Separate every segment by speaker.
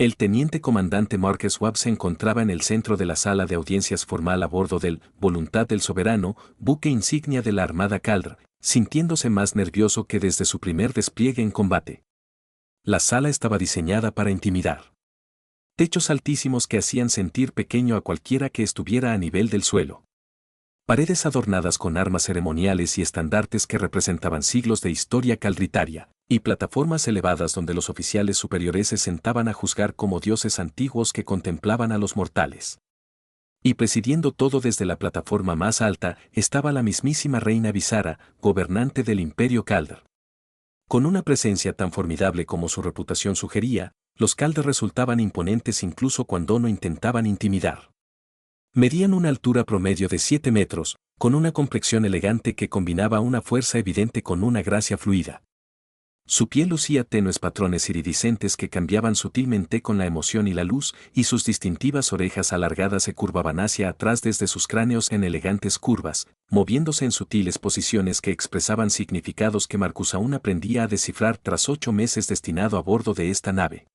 Speaker 1: El teniente comandante Marcus Webb se encontraba en el centro de la sala de audiencias formal a bordo del Voluntad del Soberano, buque insignia de la Armada Caldr, sintiéndose más nervioso que desde su primer despliegue en combate. La sala estaba diseñada para intimidar. Techos altísimos que hacían sentir pequeño a cualquiera que estuviera a nivel del suelo. Paredes adornadas con armas ceremoniales y estandartes que representaban siglos de historia caldritaria, y plataformas elevadas donde los oficiales superiores se sentaban a juzgar como dioses antiguos que contemplaban a los mortales. Y presidiendo todo desde la plataforma más alta estaba la mismísima reina Visara, gobernante del Imperio Caldr. Con una presencia tan formidable como su reputación sugería, los Caldr resultaban imponentes incluso cuando no intentaban intimidar. Medían una altura promedio de 7 metros, con una complexión elegante que combinaba una fuerza evidente con una gracia fluida. Su piel lucía tenues patrones iridiscentes que cambiaban sutilmente con la emoción y la luz, y sus distintivas orejas alargadas se curvaban hacia atrás desde sus cráneos en elegantes curvas, moviéndose en sutiles posiciones que expresaban significados que Marcus aún aprendía a descifrar tras 8 meses destinado a bordo de esta nave.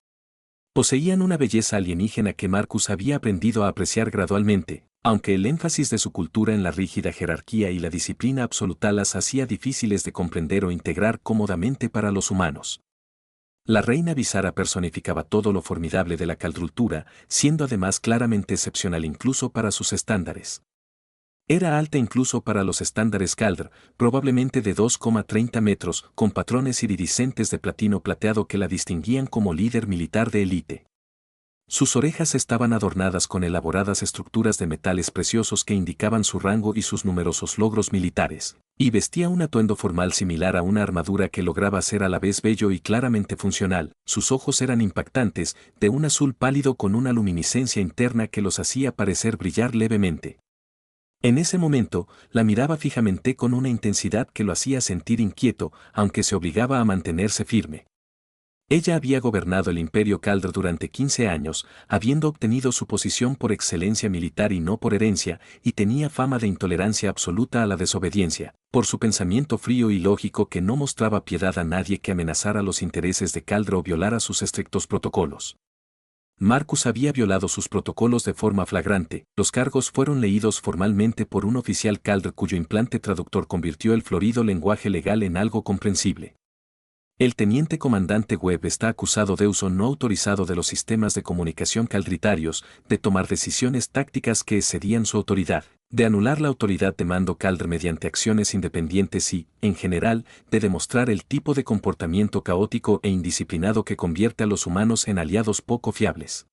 Speaker 1: Poseían una belleza alienígena que Marcus había aprendido a apreciar gradualmente, aunque el énfasis de su cultura en la rígida jerarquía y la disciplina absoluta las hacía difíciles de comprender o integrar cómodamente para los humanos. La reina Visara personificaba todo lo formidable de la caldrultura, siendo además claramente excepcional incluso para sus estándares. Era alta incluso para los estándares Caldr, probablemente de 2,30 metros, con patrones iridiscentes de platino plateado que la distinguían como líder militar de élite. Sus orejas estaban adornadas con elaboradas estructuras de metales preciosos que indicaban su rango y sus numerosos logros militares, y vestía un atuendo formal similar a una armadura que lograba ser a la vez bello y claramente funcional. Sus ojos eran impactantes, de un azul pálido con una luminiscencia interna que los hacía parecer brillar levemente. En ese momento, la miraba fijamente con una intensidad que lo hacía sentir inquieto, aunque se obligaba a mantenerse firme. Ella había gobernado el Imperio Caldr durante 15 años, habiendo obtenido su posición por excelencia militar y no por herencia, y tenía fama de intolerancia absoluta a la desobediencia, por su pensamiento frío y lógico que no mostraba piedad a nadie que amenazara los intereses de Caldr o violara sus estrictos protocolos. Marcus había violado sus protocolos de forma flagrante. Los cargos fueron leídos formalmente por un oficial Caldr cuyo implante traductor convirtió el florido lenguaje legal en algo comprensible. El teniente comandante Webb está acusado de uso no autorizado de los sistemas de comunicación caldritarios, de tomar decisiones tácticas que excedían su autoridad, de anular la autoridad de mando Caldr mediante acciones independientes y, en general, de demostrar el tipo de comportamiento caótico e indisciplinado que convierte a los humanos en aliados poco fiables.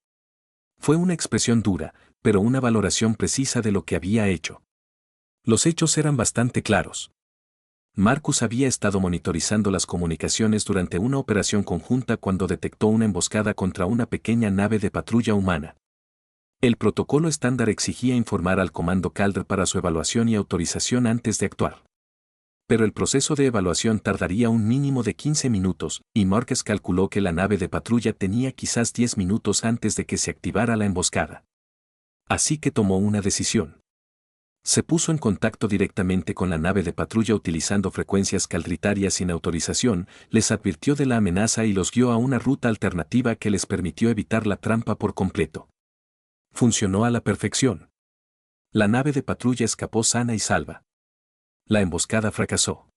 Speaker 1: Fue una expresión dura, pero una valoración precisa de lo que había hecho. Los hechos eran bastante claros. Marcus había estado monitorizando las comunicaciones durante una operación conjunta cuando detectó una emboscada contra una pequeña nave de patrulla humana. El protocolo estándar exigía informar al comando Caldr para su evaluación y autorización antes de actuar. Pero el proceso de evaluación tardaría un mínimo de 15 minutos, y Marcus calculó que la nave de patrulla tenía quizás 10 minutos antes de que se activara la emboscada. Así que tomó una decisión. Se puso en contacto directamente con la nave de patrulla utilizando frecuencias caldritarias sin autorización, les advirtió de la amenaza y los guió a una ruta alternativa que les permitió evitar la trampa por completo. Funcionó a la perfección. La nave de patrulla escapó sana y salva. La emboscada fracasó.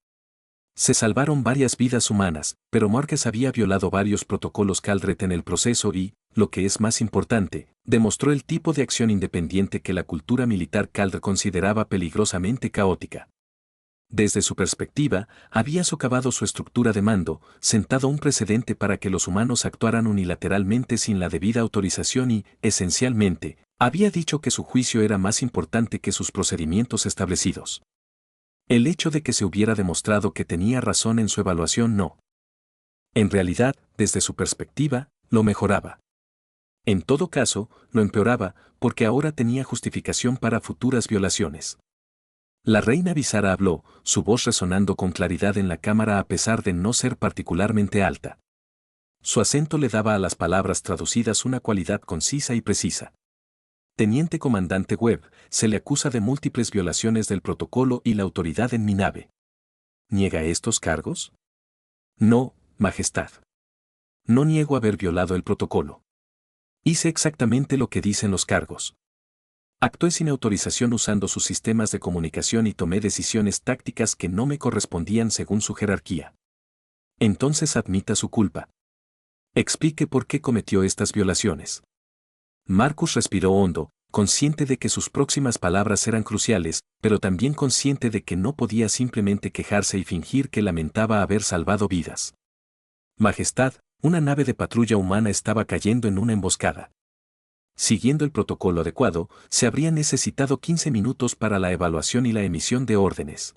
Speaker 1: Se salvaron varias vidas humanas, pero Marcus había violado varios protocolos Caldret en el proceso y, lo que es más importante, demostró el tipo de acción independiente que la cultura militar Caldr consideraba peligrosamente caótica. Desde su perspectiva, había socavado su estructura de mando, sentado un precedente para que los humanos actuaran unilateralmente sin la debida autorización y, esencialmente, había dicho que su juicio era más importante que sus procedimientos establecidos. El hecho de que se hubiera demostrado que tenía razón en su evaluación no. En realidad, desde su perspectiva, lo mejoraba. En todo caso, lo empeoraba, porque ahora tenía justificación para futuras violaciones. La reina Visara habló, su voz resonando con claridad en la cámara a pesar de no ser particularmente alta. Su acento le daba a las palabras traducidas una cualidad concisa y precisa. Teniente comandante Webb, se le acusa de múltiples violaciones del protocolo y la autoridad en mi nave. ¿Niega estos cargos? No, Majestad. No niego haber violado el protocolo. Hice exactamente lo que dicen los cargos. Actué sin autorización usando sus sistemas de comunicación y tomé decisiones tácticas que no me correspondían según su jerarquía. Entonces admita su culpa. Explique por qué cometió estas violaciones. Marcus respiró hondo, consciente de que sus próximas palabras eran cruciales, pero también consciente de que no podía simplemente quejarse y fingir que lamentaba haber salvado vidas. Majestad, una nave de patrulla humana estaba cayendo en una emboscada. Siguiendo el protocolo adecuado, se habría necesitado 15 minutos para la evaluación y la emisión de órdenes.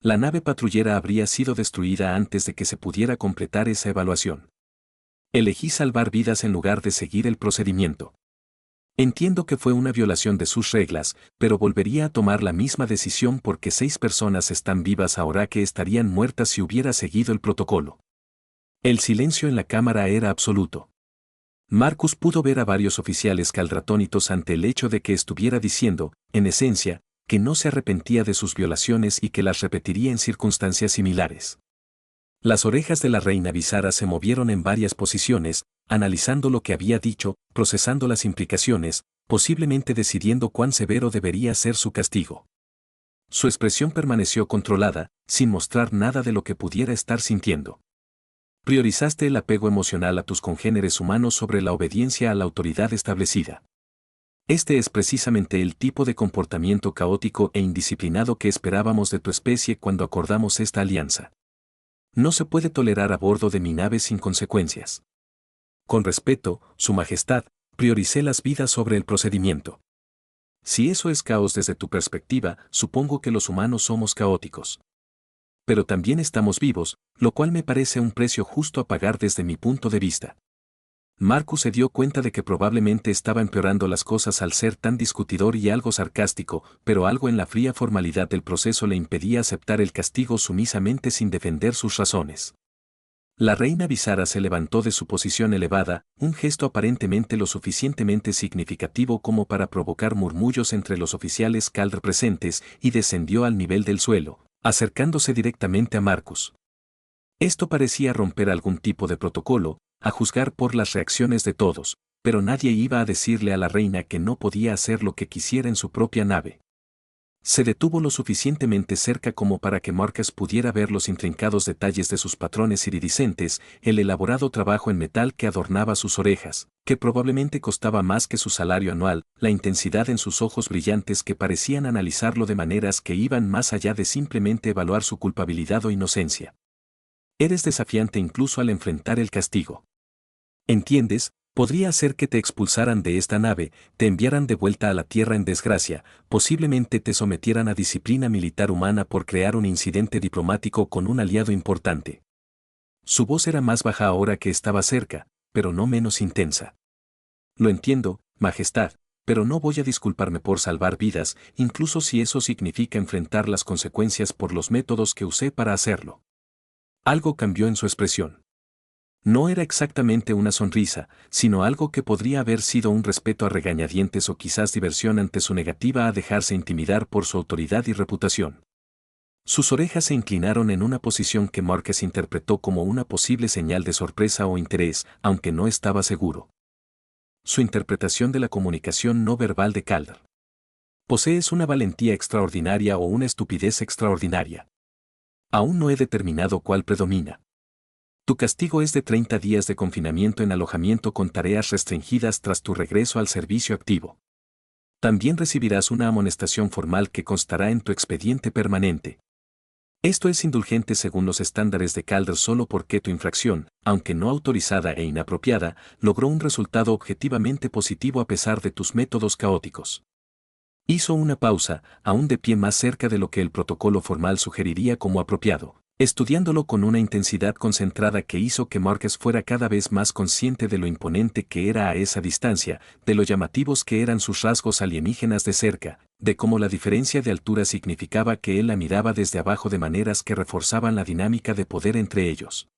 Speaker 1: La nave patrullera habría sido destruida antes de que se pudiera completar esa evaluación. Elegí salvar vidas en lugar de seguir el procedimiento. Entiendo que fue una violación de sus reglas, pero volvería a tomar la misma decisión porque 6 personas están vivas ahora que estarían muertas si hubiera seguido el protocolo. El silencio en la cámara era absoluto. Marcus pudo ver a varios oficiales caldratónitos ante el hecho de que estuviera diciendo, en esencia, que no se arrepentía de sus violaciones y que las repetiría en circunstancias similares. Las orejas de la reina Visara se movieron en varias posiciones, analizando lo que había dicho, procesando las implicaciones, posiblemente decidiendo cuán severo debería ser su castigo. Su expresión permaneció controlada, sin mostrar nada de lo que pudiera estar sintiendo. Priorizaste el apego emocional a tus congéneres humanos sobre la obediencia a la autoridad establecida. Este es precisamente el tipo de comportamiento caótico e indisciplinado que esperábamos de tu especie cuando acordamos esta alianza. No se puede tolerar a bordo de mi nave sin consecuencias. Con respeto, Su Majestad, prioricé las vidas sobre el procedimiento. Si eso es caos desde tu perspectiva, supongo que los humanos somos caóticos. Pero también estamos vivos, lo cual me parece un precio justo a pagar desde mi punto de vista. Marcus se dio cuenta de que probablemente estaba empeorando las cosas al ser tan discutidor y algo sarcástico, pero algo en la fría formalidad del proceso le impedía aceptar el castigo sumisamente sin defender sus razones. La reina Visara se levantó de su posición elevada, un gesto aparentemente lo suficientemente significativo como para provocar murmullos entre los oficiales Caldr presentes, y descendió al nivel del suelo, acercándose directamente a Marcus. Esto parecía romper algún tipo de protocolo, a juzgar por las reacciones de todos, pero nadie iba a decirle a la reina que no podía hacer lo que quisiera en su propia nave. Se detuvo lo suficientemente cerca como para que Marcus pudiera ver los intrincados detalles de sus patrones iridiscentes, el elaborado trabajo en metal que adornaba sus orejas, que probablemente costaba más que su salario anual, la intensidad en sus ojos brillantes que parecían analizarlo de maneras que iban más allá de simplemente evaluar su culpabilidad o inocencia. Eres desafiante incluso al enfrentar el castigo. ¿Entiendes? Podría hacer que te expulsaran de esta nave, te enviaran de vuelta a la Tierra en desgracia, posiblemente te sometieran a disciplina militar humana por crear un incidente diplomático con un aliado importante. Su voz era más baja ahora que estaba cerca, pero no menos intensa. Lo entiendo, Majestad, pero no voy a disculparme por salvar vidas, incluso si eso significa enfrentar las consecuencias por los métodos que usé para hacerlo. Algo cambió en su expresión. No era exactamente una sonrisa, sino algo que podría haber sido un respeto a regañadientes o quizás diversión ante su negativa a dejarse intimidar por su autoridad y reputación. Sus orejas se inclinaron en una posición que Marcus interpretó como una posible señal de sorpresa o interés, aunque no estaba seguro. Su interpretación de la comunicación no verbal de Caldr. Posees una valentía extraordinaria o una estupidez extraordinaria. Aún no he determinado cuál predomina. Tu castigo es de 30 días de confinamiento en alojamiento con tareas restringidas tras tu regreso al servicio activo. También recibirás una amonestación formal que constará en tu expediente permanente. Esto es indulgente según los estándares de Caldr solo porque tu infracción, aunque no autorizada e inapropiada, logró un resultado objetivamente positivo a pesar de tus métodos caóticos. Hizo una pausa, aún de pie más cerca de lo que el protocolo formal sugeriría como apropiado, estudiándolo con una intensidad concentrada que hizo que Marcus fuera cada vez más consciente de lo imponente que era a esa distancia, de lo llamativos que eran sus rasgos alienígenas de cerca, de cómo la diferencia de altura significaba que él la miraba desde abajo de maneras que reforzaban la dinámica de poder entre ellos.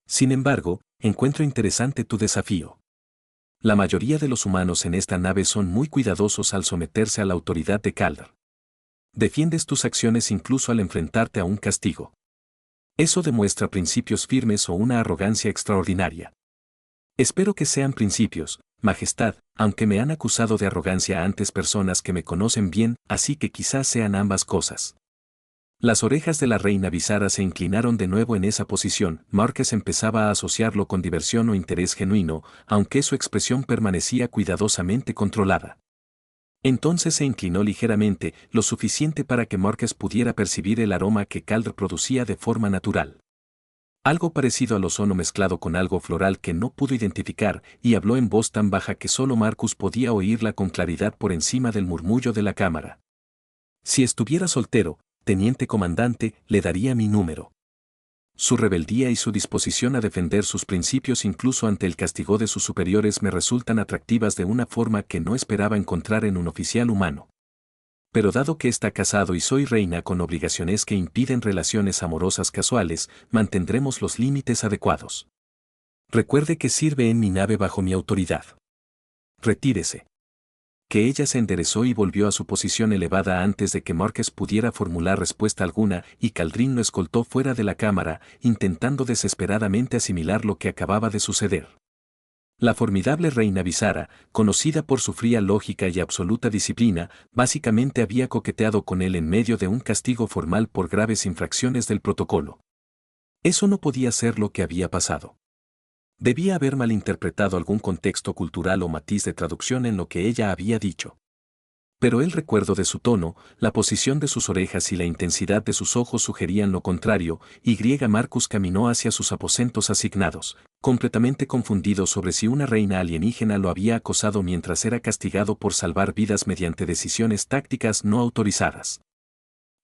Speaker 1: Sin embargo, encuentro interesante tu desafío. La mayoría de los humanos en esta nave son muy cuidadosos al someterse a la autoridad de Caldr. Defiendes tus acciones incluso al enfrentarte a un castigo. Eso demuestra principios firmes o una arrogancia extraordinaria. Espero que sean principios, Majestad, aunque me han acusado de arrogancia antes personas que me conocen bien, así que quizás sean ambas cosas. Las orejas de la reina Visara se inclinaron de nuevo en esa posición. Márquez empezaba a asociarlo con diversión o interés genuino, aunque su expresión permanecía cuidadosamente controlada. Entonces se inclinó ligeramente, lo suficiente para que Márquez pudiera percibir el aroma que Calder producía de forma natural. Algo parecido al ozono mezclado con algo floral que no pudo identificar, y habló en voz tan baja que solo Marcus podía oírla con claridad por encima del murmullo de la cámara. Si estuviera soltero, teniente comandante, le daría mi número. Su rebeldía y su disposición a defender sus principios incluso ante el castigo de sus superiores me resultan atractivas de una forma que no esperaba encontrar en un oficial humano. Pero dado que está casado y soy reina con obligaciones que impiden relaciones amorosas casuales, mantendremos los límites adecuados. Recuerde que sirve en mi nave bajo mi autoridad. Retírese. Que ella se enderezó y volvió a su posición elevada antes de que Márquez pudiera formular respuesta alguna, y Caldrín lo escoltó fuera de la cámara, intentando desesperadamente asimilar lo que acababa de suceder. La formidable reina Visara, conocida por su fría lógica y absoluta disciplina, básicamente había coqueteado con él en medio de un castigo formal por graves infracciones del protocolo. Eso no podía ser lo que había pasado. Debía haber malinterpretado algún contexto cultural o matiz de traducción en lo que ella había dicho. Pero el recuerdo de su tono, la posición de sus orejas y la intensidad de sus ojos sugerían lo contrario, y Marcus caminó hacia sus aposentos asignados, completamente confundido sobre si una reina alienígena lo había acosado mientras era castigado por salvar vidas mediante decisiones tácticas no autorizadas.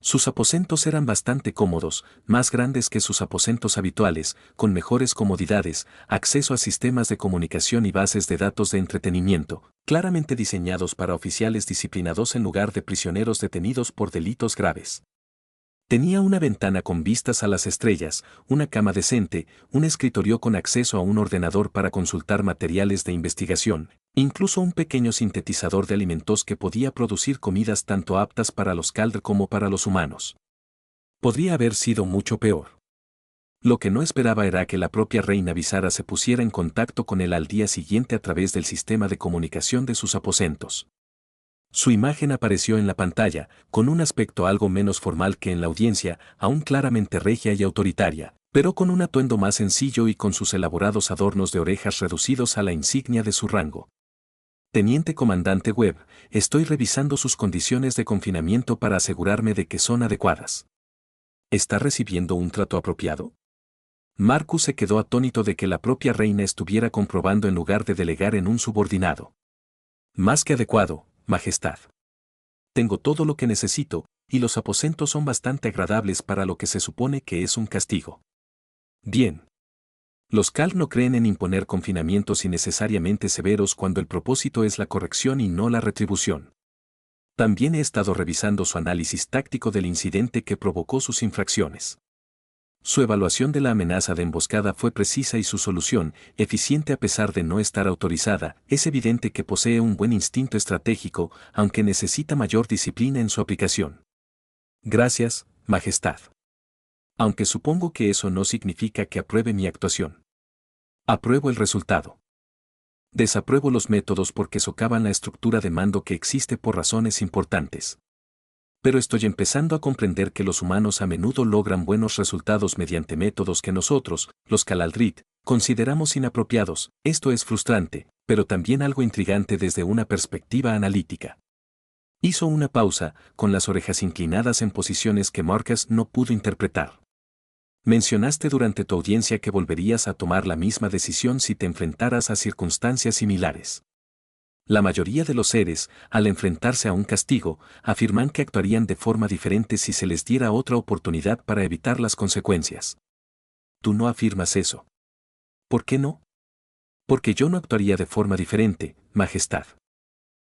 Speaker 1: Sus aposentos eran bastante cómodos, más grandes que sus aposentos habituales, con mejores comodidades, acceso a sistemas de comunicación y bases de datos de entretenimiento, claramente diseñados para oficiales disciplinados en lugar de prisioneros detenidos por delitos graves. Tenía una ventana con vistas a las estrellas, una cama decente, un escritorio con acceso a un ordenador para consultar materiales de investigación, incluso un pequeño sintetizador de alimentos que podía producir comidas tanto aptas para los Calder como para los humanos. Podría haber sido mucho peor. Lo que no esperaba era que la propia reina Visara se pusiera en contacto con él al día siguiente a través del sistema de comunicación de sus aposentos. Su imagen apareció en la pantalla, con un aspecto algo menos formal que en la audiencia, aún claramente regia y autoritaria, pero con un atuendo más sencillo y con sus elaborados adornos de orejas reducidos a la insignia de su rango. Teniente Comandante Webb, estoy revisando sus condiciones de confinamiento para asegurarme de que son adecuadas. ¿Está recibiendo un trato apropiado? Marcus se quedó atónito de que la propia reina estuviera comprobando en lugar de delegar en un subordinado. Más que adecuado, Majestad. Tengo todo lo que necesito, y los aposentos son bastante agradables para lo que se supone que es un castigo. Bien. Los Cal no creen en imponer confinamientos innecesariamente severos cuando el propósito es la corrección y no la retribución. También he estado revisando su análisis táctico del incidente que provocó sus infracciones. Su evaluación de la amenaza de emboscada fue precisa y su solución, eficiente a pesar de no estar autorizada. Es evidente que posee un buen instinto estratégico, aunque necesita mayor disciplina en su aplicación. Gracias, Majestad. Aunque supongo que eso no significa que apruebe mi actuación. Apruebo el resultado. Desapruebo los métodos porque socavan la estructura de mando que existe por razones importantes. Pero estoy empezando a comprender que los humanos a menudo logran buenos resultados mediante métodos que nosotros, los Calaldrit, consideramos inapropiados. Esto es frustrante, pero también algo intrigante desde una perspectiva analítica. Hizo una pausa, con las orejas inclinadas en posiciones que Marcus no pudo interpretar. Mencionaste durante tu audiencia que volverías a tomar la misma decisión si te enfrentaras a circunstancias similares. La mayoría de los seres, al enfrentarse a un castigo, afirman que actuarían de forma diferente si se les diera otra oportunidad para evitar las consecuencias. Tú no afirmas eso. ¿Por qué no? Porque yo no actuaría de forma diferente, Majestad.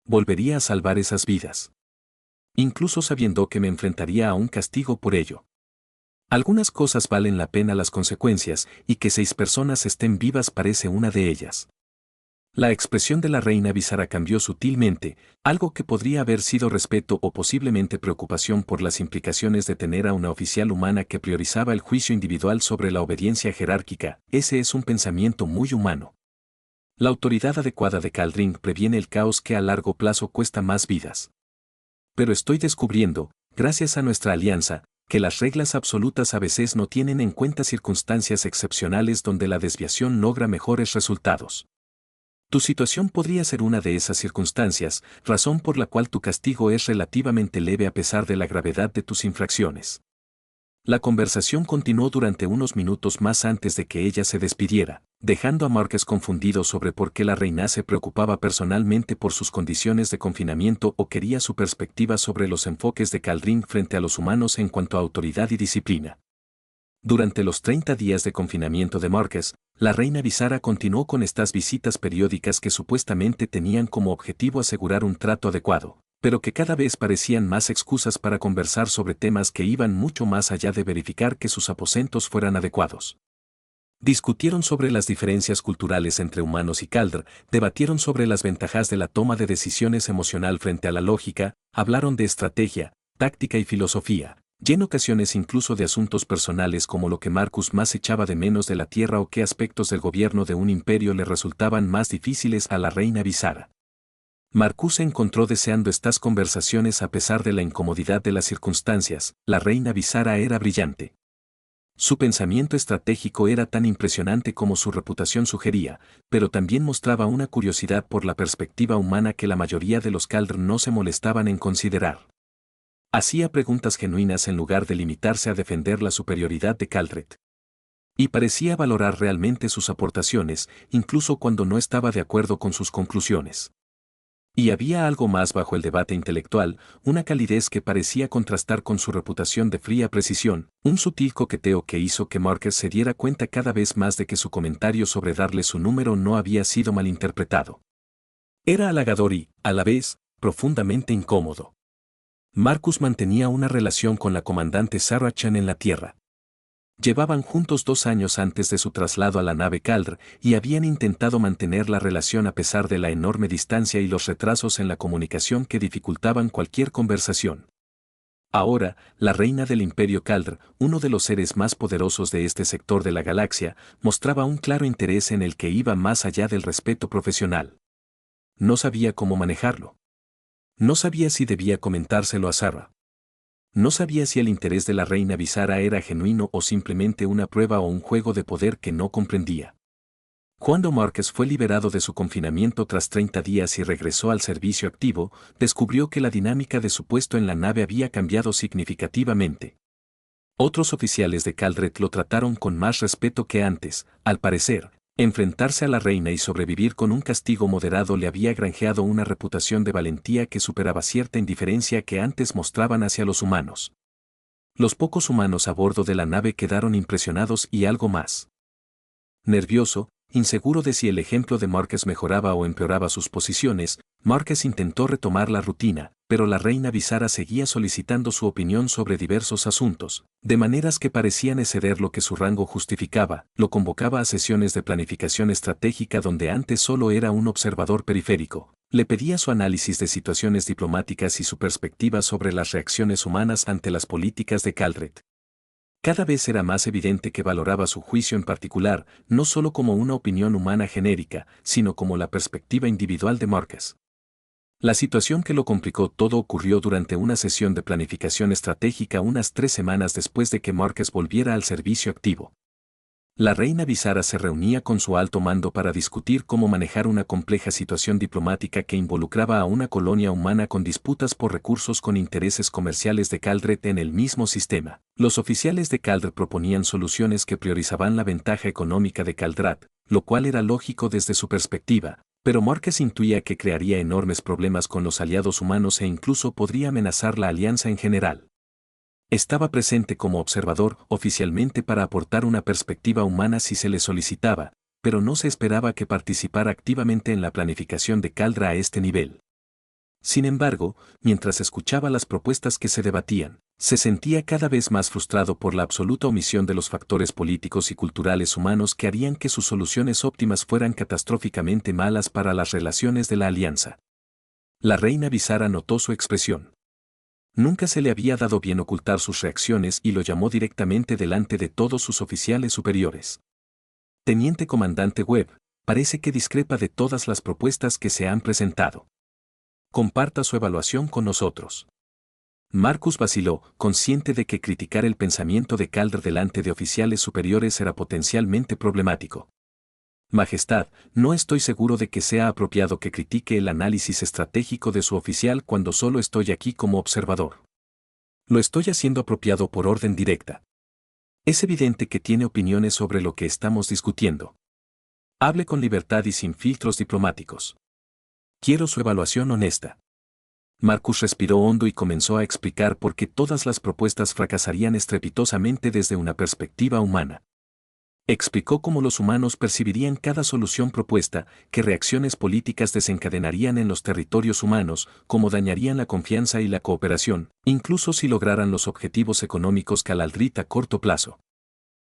Speaker 1: Volvería a salvar esas vidas. Incluso sabiendo que me enfrentaría a un castigo por ello. Algunas cosas valen la pena las consecuencias, y que 6 personas estén vivas parece una de ellas. La expresión de la reina Visara cambió sutilmente, algo que podría haber sido respeto o posiblemente preocupación por las implicaciones de tener a una oficial humana que priorizaba el juicio individual sobre la obediencia jerárquica. Ese es un pensamiento muy humano. La autoridad adecuada de Caldring previene el caos que a largo plazo cuesta más vidas. Pero estoy descubriendo, gracias a nuestra alianza, que las reglas absolutas a veces no tienen en cuenta circunstancias excepcionales donde la desviación logra mejores resultados. Tu situación podría ser una de esas circunstancias, razón por la cual tu castigo es relativamente leve a pesar de la gravedad de tus infracciones. La conversación continuó durante unos minutos más antes de que ella se despidiera, dejando a Marcus confundido sobre por qué la reina se preocupaba personalmente por sus condiciones de confinamiento o quería su perspectiva sobre los enfoques de Caldring frente a los humanos en cuanto a autoridad y disciplina. Durante los 30 días de confinamiento de Marcus, la reina Visara continuó con estas visitas periódicas que supuestamente tenían como objetivo asegurar un trato adecuado, pero que cada vez parecían más excusas para conversar sobre temas que iban mucho más allá de verificar que sus aposentos fueran adecuados. Discutieron sobre las diferencias culturales entre humanos y Caldr, debatieron sobre las ventajas de la toma de decisiones emocional frente a la lógica, hablaron de estrategia, táctica y filosofía, y en ocasiones incluso de asuntos personales como lo que Marcus más echaba de menos de la tierra o qué aspectos del gobierno de un imperio le resultaban más difíciles a la reina Visara. Marcus se encontró deseando estas conversaciones a pesar de la incomodidad de las circunstancias. La reina Visara era brillante. Su pensamiento estratégico era tan impresionante como su reputación sugería, pero también mostraba una curiosidad por la perspectiva humana que la mayoría de los Caldr no se molestaban en considerar. Hacía preguntas genuinas en lugar de limitarse a defender la superioridad de Caldred. Y parecía valorar realmente sus aportaciones, incluso cuando no estaba de acuerdo con sus conclusiones. Y había algo más bajo el debate intelectual, una calidez que parecía contrastar con su reputación de fría precisión, un sutil coqueteo que hizo que Marcus se diera cuenta cada vez más de que su comentario sobre darle su número no había sido malinterpretado. Era halagador y, a la vez, profundamente incómodo. Marcus mantenía una relación con la comandante Sarah Chan en la Tierra. Llevaban juntos 2 años antes de su traslado a la nave Caldr y habían intentado mantener la relación a pesar de la enorme distancia y los retrasos en la comunicación que dificultaban cualquier conversación. Ahora, la reina del Imperio Caldr, uno de los seres más poderosos de este sector de la galaxia, mostraba un claro interés en el que iba más allá del respeto profesional. No sabía cómo manejarlo. No sabía si debía comentárselo a Sarah. No sabía si el interés de la reina Visara era genuino o simplemente una prueba o un juego de poder que no comprendía. Cuando Marcus fue liberado de su confinamiento tras 30 días y regresó al servicio activo, descubrió que la dinámica de su puesto en la nave había cambiado significativamente. Otros oficiales de Caldred lo trataron con más respeto que antes, al parecer. Enfrentarse a la reina y sobrevivir con un castigo moderado le había granjeado una reputación de valentía que superaba cierta indiferencia que antes mostraban hacia los humanos. Los pocos humanos a bordo de la nave quedaron impresionados y algo más. Nervioso, inseguro de si el ejemplo de Marcus mejoraba o empeoraba sus posiciones, Marcus intentó retomar la rutina, pero la reina Visara seguía solicitando su opinión sobre diversos asuntos, de maneras que parecían exceder lo que su rango justificaba. Lo convocaba a sesiones de planificación estratégica donde antes solo era un observador periférico. Le pedía su análisis de situaciones diplomáticas y su perspectiva sobre las reacciones humanas ante las políticas de Caldred. Cada vez era más evidente que valoraba su juicio en particular, no solo como una opinión humana genérica, sino como la perspectiva individual de Marcus. La situación que lo complicó todo ocurrió durante una sesión de planificación estratégica unas 3 semanas después de que Marcus volviera al servicio activo. La reina Visara se reunía con su alto mando para discutir cómo manejar una compleja situación diplomática que involucraba a una colonia humana con disputas por recursos con intereses comerciales de Caldred en el mismo sistema. Los oficiales de Caldred proponían soluciones que priorizaban la ventaja económica de Caldrat, lo cual era lógico desde su perspectiva, pero Marcus intuía que crearía enormes problemas con los aliados humanos e incluso podría amenazar la alianza en general. Estaba presente como observador oficialmente para aportar una perspectiva humana si se le solicitaba, pero no se esperaba que participara activamente en la planificación de Caldra a este nivel. Sin embargo, mientras escuchaba las propuestas que se debatían, se sentía cada vez más frustrado por la absoluta omisión de los factores políticos y culturales humanos que harían que sus soluciones óptimas fueran catastróficamente malas para las relaciones de la alianza. La reina Visara notó su expresión. Nunca se le había dado bien ocultar sus reacciones y lo llamó directamente delante de todos sus oficiales superiores. Teniente comandante Webb, parece que discrepa de todas las propuestas que se han presentado. Comparta su evaluación con nosotros. Marcus vaciló, consciente de que criticar el pensamiento de Calder delante de oficiales superiores era potencialmente problemático. Majestad, no estoy seguro de que sea apropiado que critique el análisis estratégico de su oficial cuando solo estoy aquí como observador. Lo estoy haciendo apropiado por orden directa. Es evidente que tiene opiniones sobre lo que estamos discutiendo. Hable con libertad y sin filtros diplomáticos. Quiero su evaluación honesta. Marcus respiró hondo y comenzó a explicar por qué todas las propuestas fracasarían estrepitosamente desde una perspectiva humana. Explicó cómo los humanos percibirían cada solución propuesta, qué reacciones políticas desencadenarían en los territorios humanos, cómo dañarían la confianza y la cooperación, incluso si lograran los objetivos económicos Caldrit a corto plazo.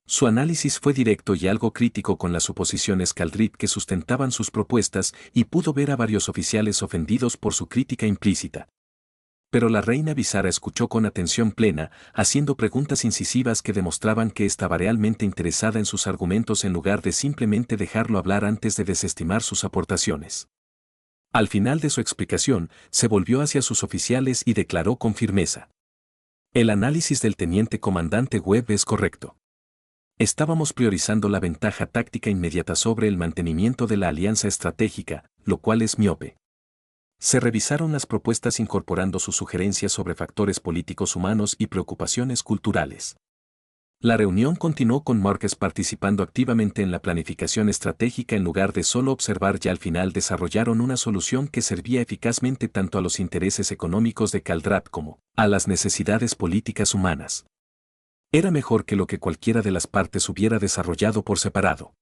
Speaker 1: Su análisis fue directo y algo crítico con las suposiciones Caldrit que sustentaban sus propuestas y pudo ver a varios oficiales ofendidos por su crítica implícita. Pero la reina Visara escuchó con atención plena, haciendo preguntas incisivas que demostraban que estaba realmente interesada en sus argumentos en lugar de simplemente dejarlo hablar antes de desestimar sus aportaciones. Al final de su explicación, se volvió hacia sus oficiales y declaró con firmeza: el análisis del teniente comandante Webb es correcto. Estábamos priorizando la ventaja táctica inmediata sobre el mantenimiento de la alianza estratégica, lo cual es miope. Se revisaron las propuestas incorporando sus sugerencias sobre factores políticos humanos y preocupaciones culturales. La reunión continuó con Marcus participando activamente en la planificación estratégica en lugar de solo observar, y al final desarrollaron una solución que servía eficazmente tanto a los intereses económicos de Caldrat como a las necesidades políticas humanas. Era mejor que lo que cualquiera de las partes hubiera desarrollado por separado.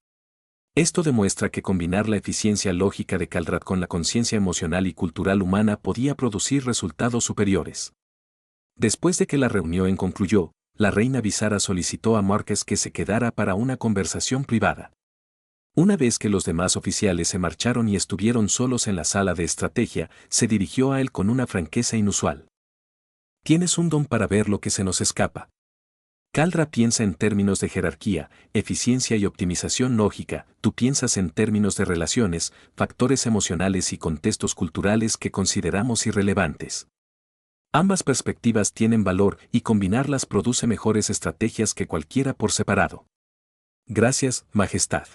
Speaker 1: Esto demuestra que combinar la eficiencia lógica de Caldrat con la conciencia emocional y cultural humana podía producir resultados superiores. Después de que la reunión concluyó, la reina Visara solicitó a Marcus que se quedara para una conversación privada. Una vez que los demás oficiales se marcharon y estuvieron solos en la sala de estrategia, se dirigió a él con una franqueza inusual. Tienes un don para ver lo que se nos escapa. Caldrat piensa en términos de jerarquía, eficiencia y optimización lógica, tú piensas en términos de relaciones, factores emocionales y contextos culturales que consideramos irrelevantes. Ambas perspectivas tienen valor y combinarlas produce mejores estrategias que cualquiera por separado. Gracias, Majestad.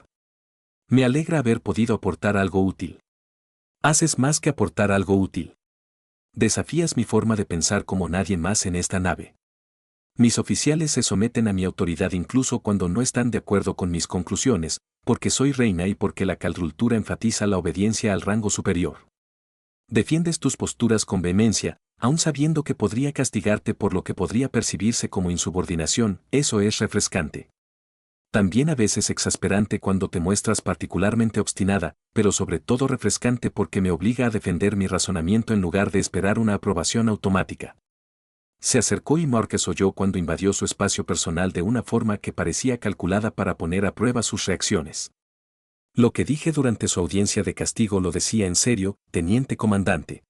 Speaker 1: Me alegra haber podido aportar algo útil. Haces más que aportar algo útil. Desafías mi forma de pensar como nadie más en esta nave. Mis oficiales se someten a mi autoridad incluso cuando no están de acuerdo con mis conclusiones, porque soy reina y porque la cultura enfatiza la obediencia al rango superior. Defiendes tus posturas con vehemencia, aun sabiendo que podría castigarte por lo que podría percibirse como insubordinación, eso es refrescante. También a veces exasperante cuando te muestras particularmente obstinada, pero sobre todo refrescante porque me obliga a defender mi razonamiento en lugar de esperar una aprobación automática. Se acercó y Marcus oyó cuando invadió su espacio personal de una forma que parecía calculada para poner a prueba sus reacciones. Lo que dije durante su audiencia de castigo lo decía en serio, teniente comandante.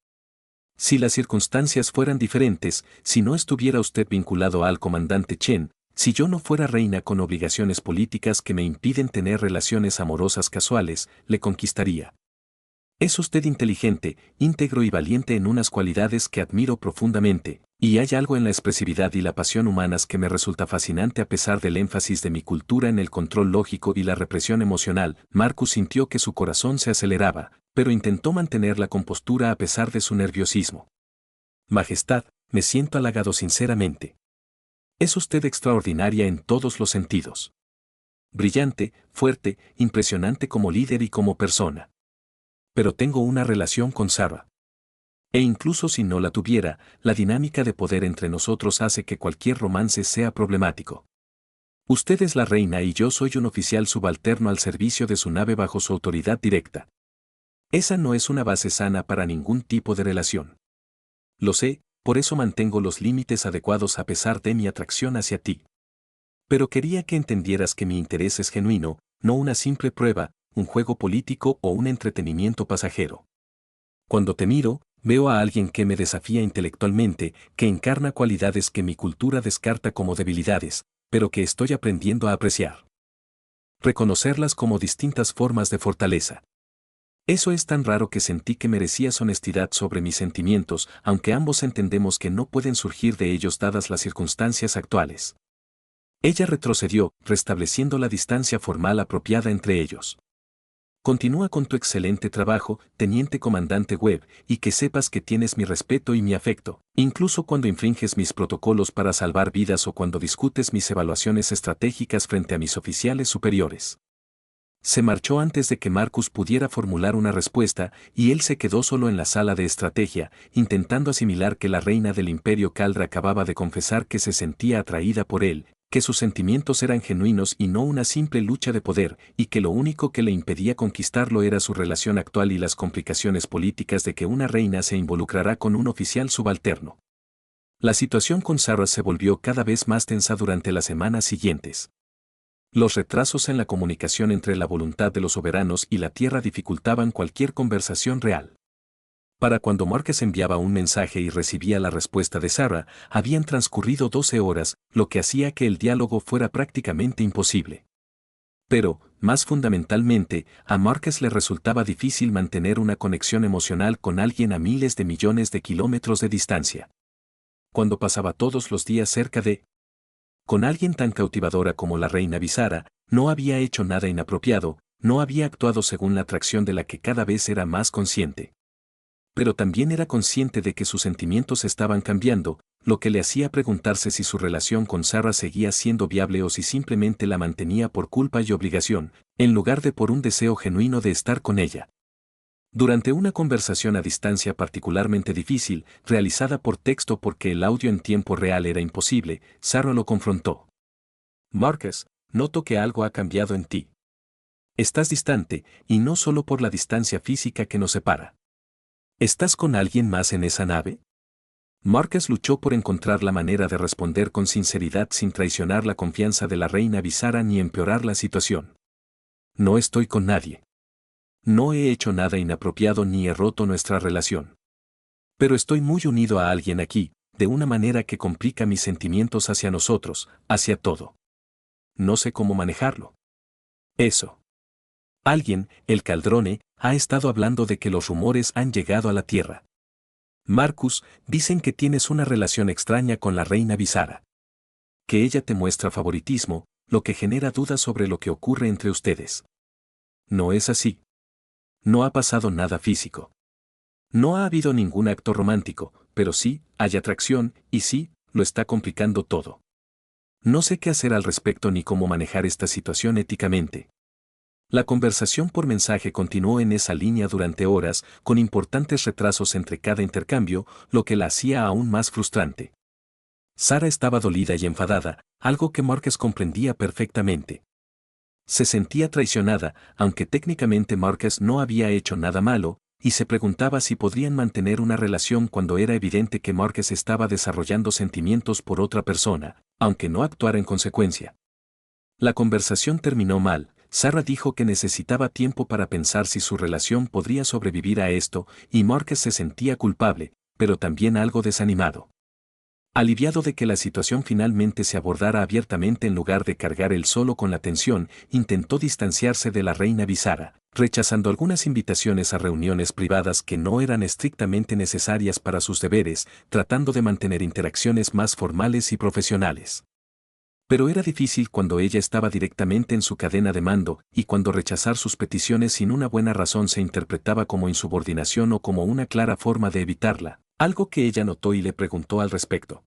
Speaker 1: Si las circunstancias fueran diferentes, si no estuviera usted vinculado al comandante Chen, si yo no fuera reina con obligaciones políticas que me impiden tener relaciones amorosas casuales, le conquistaría. Es usted inteligente, íntegro y valiente en unas cualidades que admiro profundamente, y hay algo en la expresividad y la pasión humanas que me resulta fascinante a pesar del énfasis de mi cultura en el control lógico y la represión emocional. Marcus sintió que su corazón se aceleraba, pero intentó mantener la compostura a pesar de su nerviosismo. Majestad, me siento halagado sinceramente. Es usted extraordinaria en todos los sentidos. Brillante, fuerte, impresionante como líder y como persona. Pero tengo una relación con Sara. E incluso si no la tuviera, la dinámica de poder entre nosotros hace que cualquier romance sea problemático. Usted es la reina y yo soy un oficial subalterno al servicio de su nave bajo su autoridad directa. Esa no es una base sana para ningún tipo de relación. Lo sé, por eso mantengo los límites adecuados a pesar de mi atracción hacia ti. Pero quería que entendieras que mi interés es genuino, no una simple prueba, un juego político o un entretenimiento pasajero. Cuando te miro, veo a alguien que me desafía intelectualmente, que encarna cualidades que mi cultura descarta como debilidades, pero que estoy aprendiendo a apreciar. reconocerlas como distintas formas de fortaleza. Eso es tan raro que sentí que merecías honestidad sobre mis sentimientos, aunque ambos entendemos que no pueden surgir de ellos dadas las circunstancias actuales. Ella retrocedió, restableciendo la distancia formal apropiada entre ellos. Continúa con tu excelente trabajo, teniente comandante Webb, y que sepas que tienes mi respeto y mi afecto, incluso cuando infringes mis protocolos para salvar vidas o cuando discutes mis evaluaciones estratégicas frente a mis oficiales superiores. Se marchó antes de que Marcus pudiera formular una respuesta, y él se quedó solo en la sala de estrategia, intentando asimilar que la reina del Imperio Caldra acababa de confesar que se sentía atraída por él, que sus sentimientos eran genuinos y no una simple lucha de poder, y que lo único que le impedía conquistarlo era su relación actual y las complicaciones políticas de que una reina se involucrará con un oficial subalterno. La situación con Sarah se volvió cada vez más tensa durante las semanas siguientes. Los retrasos en la comunicación entre la voluntad de los soberanos y la Tierra dificultaban cualquier conversación real. Para cuando Marcus enviaba un mensaje y recibía la respuesta de Sarah, habían transcurrido 12 horas, lo que hacía que el diálogo fuera prácticamente imposible. Pero, más fundamentalmente, a Marcus le resultaba difícil mantener una conexión emocional con alguien a miles de millones de kilómetros de distancia. Cuando pasaba todos los días cerca de con alguien tan cautivadora como la reina Visara, no había hecho nada inapropiado, no había actuado según la atracción de la que cada vez era más consciente. Pero también era consciente de que sus sentimientos estaban cambiando, lo que le hacía preguntarse si su relación con Sarah seguía siendo viable o si simplemente la mantenía por culpa y obligación, en lugar de por un deseo genuino de estar con ella. Durante una conversación a distancia particularmente difícil, realizada por texto porque el audio en tiempo real era imposible, Sarah lo confrontó. Marcus, noto que algo ha cambiado en ti. Estás distante, y no solo por la distancia física que nos separa. ¿Estás con alguien más en esa nave? Marcus luchó por encontrar la manera de responder con sinceridad sin traicionar la confianza de la reina Visara ni empeorar la situación. No estoy con nadie. No he hecho nada inapropiado ni he roto nuestra relación. Pero estoy muy unido a alguien aquí, de una manera que complica mis sentimientos hacia nosotros, hacia todo. No sé cómo manejarlo. Eso. Alguien, el Caldrone, ha estado hablando de que los rumores han llegado a la Tierra. Marcus, dicen que tienes una relación extraña con la reina Visara. Que ella te muestra favoritismo, lo que genera dudas sobre lo que ocurre entre ustedes. No es así. No ha pasado nada físico. No ha habido ningún acto romántico, pero sí, hay atracción, y sí, lo está complicando todo. No sé qué hacer al respecto ni cómo manejar esta situación éticamente. La conversación por mensaje continuó en esa línea durante horas, con importantes retrasos entre cada intercambio, lo que la hacía aún más frustrante. Sarah estaba dolida y enfadada, algo que Marcus comprendía perfectamente. Se sentía traicionada, aunque técnicamente Marcus no había hecho nada malo, y se preguntaba si podrían mantener una relación cuando era evidente que Marcus estaba desarrollando sentimientos por otra persona, aunque no actuara en consecuencia. La conversación terminó mal. Sarah dijo que necesitaba tiempo para pensar si su relación podría sobrevivir a esto, y Marcus se sentía culpable, pero también algo desanimado. Aliviado de que la situación finalmente se abordara abiertamente en lugar de cargar él solo con la tensión, intentó distanciarse de la reina Visara, rechazando algunas invitaciones a reuniones privadas que no eran estrictamente necesarias para sus deberes, tratando de mantener interacciones más formales y profesionales. Pero era difícil cuando ella estaba directamente en su cadena de mando, y cuando rechazar sus peticiones sin una buena razón se interpretaba como insubordinación o como una clara forma de evitarla, algo que ella notó y le preguntó al respecto.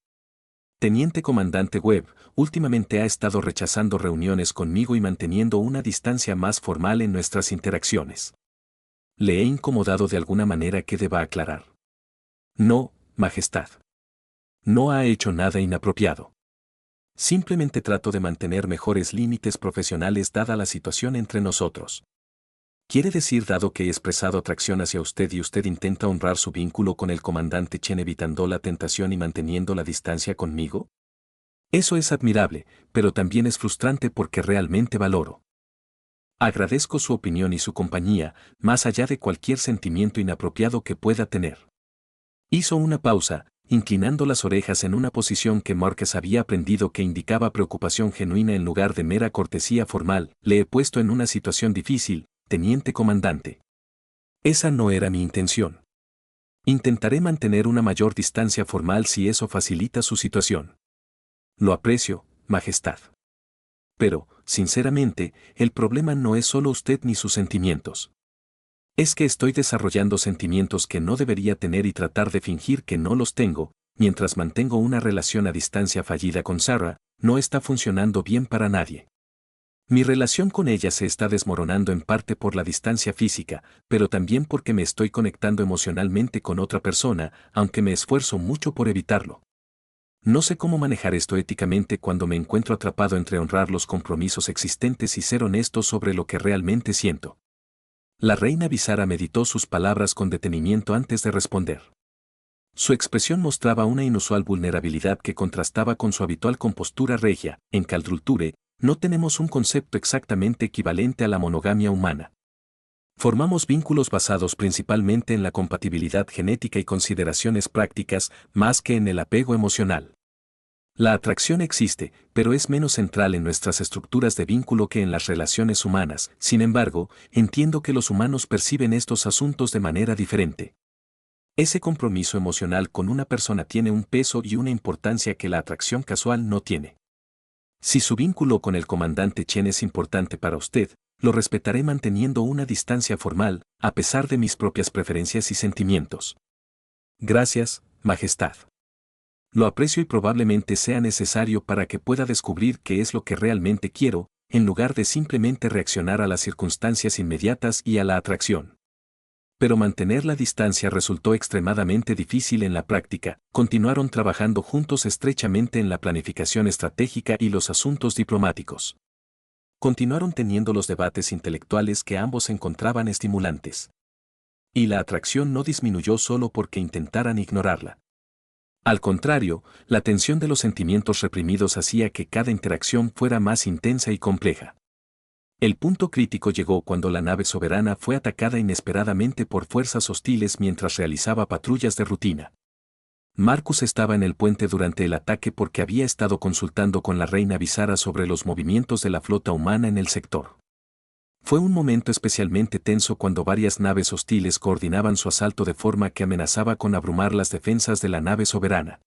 Speaker 1: Teniente comandante Webb, últimamente ha estado rechazando reuniones conmigo y manteniendo una distancia más formal en nuestras interacciones. ¿Le he incomodado de alguna manera que deba aclarar? No, Majestad. No ha hecho nada inapropiado. Simplemente trato de mantener mejores límites profesionales dada la situación entre nosotros. ¿Quiere decir dado que he expresado atracción hacia usted y usted intenta honrar su vínculo con el comandante Chen evitando la tentación y manteniendo la distancia conmigo? Eso es admirable, pero también es frustrante porque realmente valoro. Agradezco su opinión y su compañía, más allá de cualquier sentimiento inapropiado que pueda tener. Hizo una pausa, inclinando las orejas en una posición que Márquez había aprendido que indicaba preocupación genuina en lugar de mera cortesía formal. Le he puesto en una situación difícil, teniente comandante. Esa no era mi intención. Intentaré mantener una mayor distancia formal si eso facilita su situación. Lo aprecio, Majestad. Pero, sinceramente, el problema no es solo usted ni sus sentimientos. Es que estoy desarrollando sentimientos que no debería tener y tratar de fingir que no los tengo, mientras mantengo una relación a distancia fallida con Sarah, no está funcionando bien para nadie. Mi relación con ella se está desmoronando en parte por la distancia física, pero también porque me estoy conectando emocionalmente con otra persona, aunque me esfuerzo mucho por evitarlo. No sé cómo manejar esto éticamente cuando me encuentro atrapado entre honrar los compromisos existentes y ser honesto sobre lo que realmente siento. La reina Visara meditó sus palabras con detenimiento antes de responder. Su expresión mostraba una inusual vulnerabilidad que contrastaba con su habitual compostura regia. En Caldrulture, no tenemos un concepto exactamente equivalente a la monogamia humana. Formamos vínculos basados principalmente en la compatibilidad genética y consideraciones prácticas, más que en el apego emocional. La atracción existe, pero es menos central en nuestras estructuras de vínculo que en las relaciones humanas. Sin embargo, entiendo que los humanos perciben estos asuntos de manera diferente. Ese compromiso emocional con una persona tiene un peso y una importancia que la atracción casual no tiene. Si su vínculo con el comandante Chen es importante para usted, lo respetaré manteniendo una distancia formal, a pesar de mis propias preferencias y sentimientos. Gracias, Majestad. Lo aprecio y probablemente sea necesario para que pueda descubrir qué es lo que realmente quiero, en lugar de simplemente reaccionar a las circunstancias inmediatas y a la atracción. Pero mantener la distancia resultó extremadamente difícil en la práctica. Continuaron trabajando juntos estrechamente en la planificación estratégica y los asuntos diplomáticos. Continuaron teniendo los debates intelectuales que ambos encontraban estimulantes. Y la atracción no disminuyó solo porque intentaran ignorarla. Al contrario, la tensión de los sentimientos reprimidos hacía que cada interacción fuera más intensa y compleja. El punto crítico llegó cuando la nave soberana fue atacada inesperadamente por fuerzas hostiles mientras realizaba patrullas de rutina. Marcus estaba en el puente durante el ataque porque había estado consultando con la reina Visara sobre los movimientos de la flota humana en el sector. Fue un momento especialmente tenso cuando varias naves hostiles coordinaban su asalto de forma que amenazaba con abrumar las defensas de la nave soberana.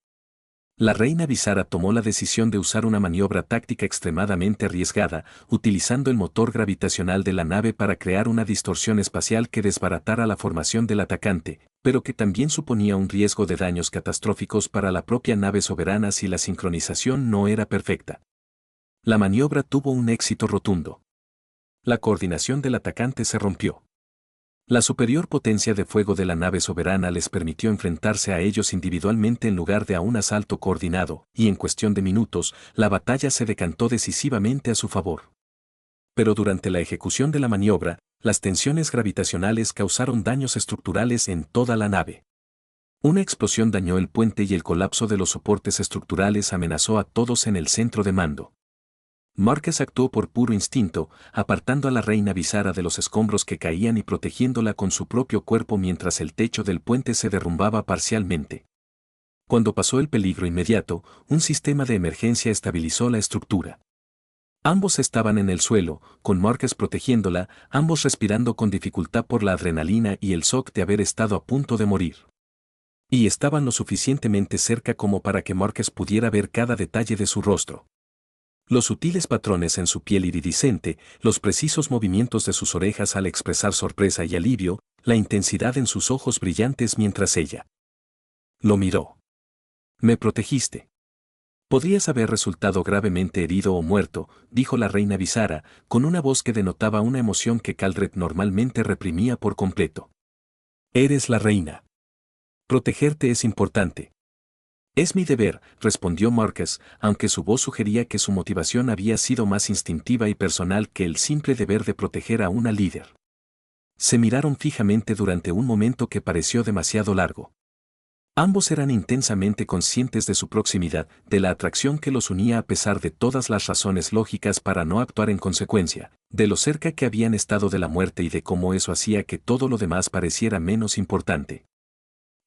Speaker 1: La reina Visara tomó la decisión de usar una maniobra táctica extremadamente arriesgada, utilizando el motor gravitacional de la nave para crear una distorsión espacial que desbaratara la formación del atacante, pero que también suponía un riesgo de daños catastróficos para la propia nave soberana si la sincronización no era perfecta. La maniobra tuvo un éxito rotundo. La coordinación del atacante se rompió. La superior potencia de fuego de la nave soberana les permitió enfrentarse a ellos individualmente en lugar de a un asalto coordinado, y en cuestión de minutos, la batalla se decantó decisivamente a su favor. Pero durante la ejecución de la maniobra, las tensiones gravitacionales causaron daños estructurales en toda la nave. Una explosión dañó el puente y el colapso de los soportes estructurales amenazó a todos en el centro de mando. Márquez actuó por puro instinto, apartando a la reina Visara de los escombros que caían y protegiéndola con su propio cuerpo mientras el techo del puente se derrumbaba parcialmente. Cuando pasó el peligro inmediato, un sistema de emergencia estabilizó la estructura. Ambos estaban en el suelo, con Márquez protegiéndola, ambos respirando con dificultad por la adrenalina y el shock de haber estado a punto de morir. Y estaban lo suficientemente cerca como para que Márquez pudiera ver cada detalle de su rostro. Los sutiles patrones en su piel iridiscente, los precisos movimientos de sus orejas al expresar sorpresa y alivio, la intensidad en sus ojos brillantes mientras ella lo miró. Me protegiste. Podrías haber resultado gravemente herido o muerto, dijo la reina Visara, con una voz que denotaba una emoción que Caldred normalmente reprimía por completo. Eres la reina. Protegerte es importante. Es mi deber, respondió Márquez, aunque su voz sugería que su motivación había sido más instintiva y personal que el simple deber de proteger a una líder. Se miraron fijamente durante un momento que pareció demasiado largo. Ambos eran intensamente conscientes de su proximidad, de la atracción que los unía a pesar de todas las razones lógicas para no actuar en consecuencia, de lo cerca que habían estado de la muerte y de cómo eso hacía que todo lo demás pareciera menos importante.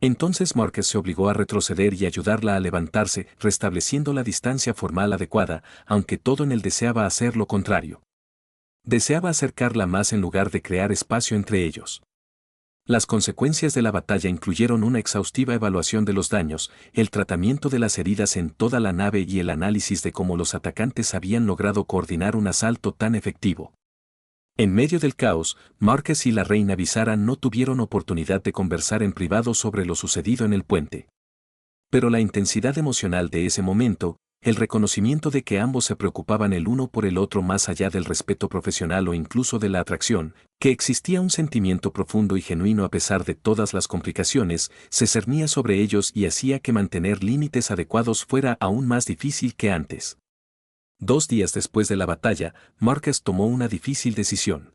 Speaker 1: Entonces Márquez se obligó a retroceder y ayudarla a levantarse, restableciendo la distancia formal adecuada, aunque todo en él deseaba hacer lo contrario. Deseaba acercarla más en lugar de crear espacio entre ellos. Las consecuencias de la batalla incluyeron una exhaustiva evaluación de los daños, el tratamiento de las heridas en toda la nave y el análisis de cómo los atacantes habían logrado coordinar un asalto tan efectivo. En medio del caos, Márquez y la reina Visara no tuvieron oportunidad de conversar en privado sobre lo sucedido en el puente. Pero la intensidad emocional de ese momento, el reconocimiento de que ambos se preocupaban el uno por el otro más allá del respeto profesional o incluso de la atracción, que existía un sentimiento profundo y genuino a pesar de todas las complicaciones, se cernía sobre ellos y hacía que mantener límites adecuados fuera aún más difícil que antes. 2 días después de la batalla, Márquez tomó una difícil decisión.